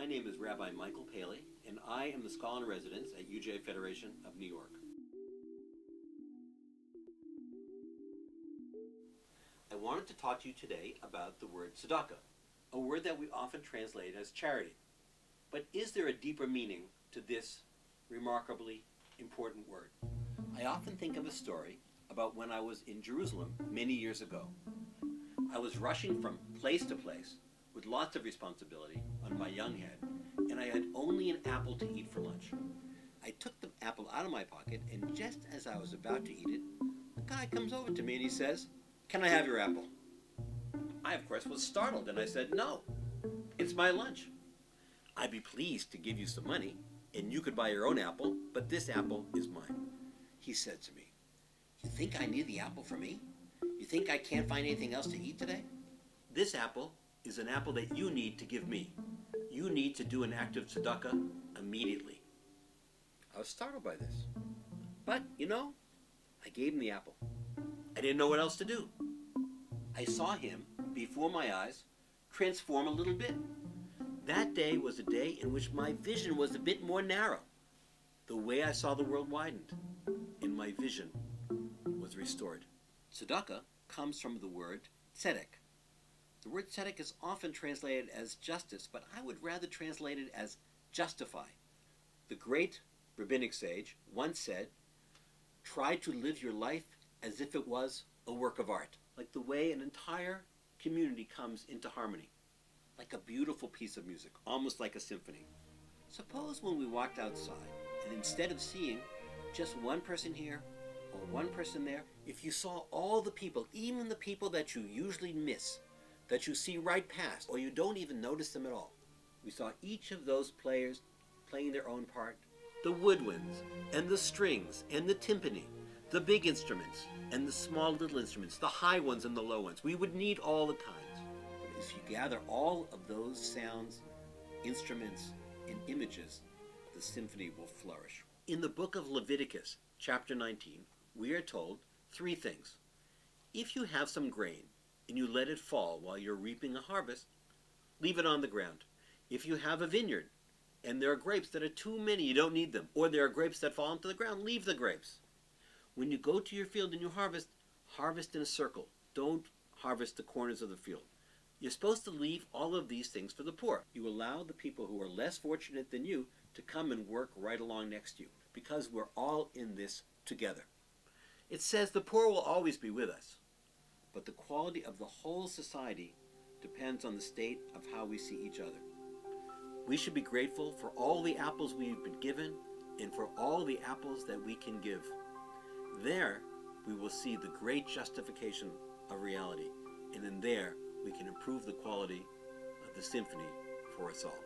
My name is Rabbi Michael Paley, and I am the Scholar-in-Residence at UJ Federation of New York. I wanted to talk to you today about the word tzedakah, a word that we often translate as charity. But is there a deeper meaning to this remarkably important word? I often think of a story about when I was in Jerusalem many years ago. I was rushing from place to place with lots of responsibility on my young head, and I had only an apple to eat for lunch. I took the apple out of my pocket, and just as I was about to eat it, a guy comes over to me and he says, "Can I have your apple?" I, of course, was startled, and I said, "No, it's my lunch. I'd be pleased to give you some money, and you could buy your own apple, but this apple is mine." He said to me, "You think I need the apple for me? You think I can't find anything else to eat today? This apple is an apple that you need to give me. You need to do an act of tzedakah immediately." I was startled by this. But, I gave him the apple. I didn't know what else to do. I saw him, before my eyes, transform a little bit. That day was a day in which my vision was a bit more narrow. The way I saw the world widened, and my vision was restored. Tzedakah comes from the word tzedek. The word tzedek is often translated as justice, but I would rather translate it as justify. The great rabbinic sage once said, "Try to live your life as if it was a work of art," like the way an entire community comes into harmony, like a beautiful piece of music, almost like a symphony. Suppose when we walked outside, and instead of seeing just one person here or one person there, if you saw all the people, even the people that you usually miss, that you see right past, or you don't even notice them at all. We saw each of those players playing their own part. The woodwinds, and the strings, and the timpani, the big instruments, and the small little instruments, the high ones and the low ones. We would need all the kinds. But if you gather all of those sounds, instruments, and images, the symphony will flourish. In the book of Leviticus, chapter 19, we are told 3 things. If you have some grain, and you let it fall while you're reaping a harvest, leave it on the ground. If you have a vineyard, and there are grapes that are too many, you don't need them, or there are grapes that fall into the ground, leave the grapes. When you go to your field and you harvest, harvest in a circle. Don't harvest the corners of the field. You're supposed to leave all of these things for the poor. You allow the people who are less fortunate than you to come and work right along next to you, because we're all in this together. It says the poor will always be with us, but the quality of the whole society depends on the state of how we see each other. We should be grateful for all the apples we've been given and for all the apples that we can give. There, we will see the great justification of reality, and in there, we can improve the quality of the symphony for us all.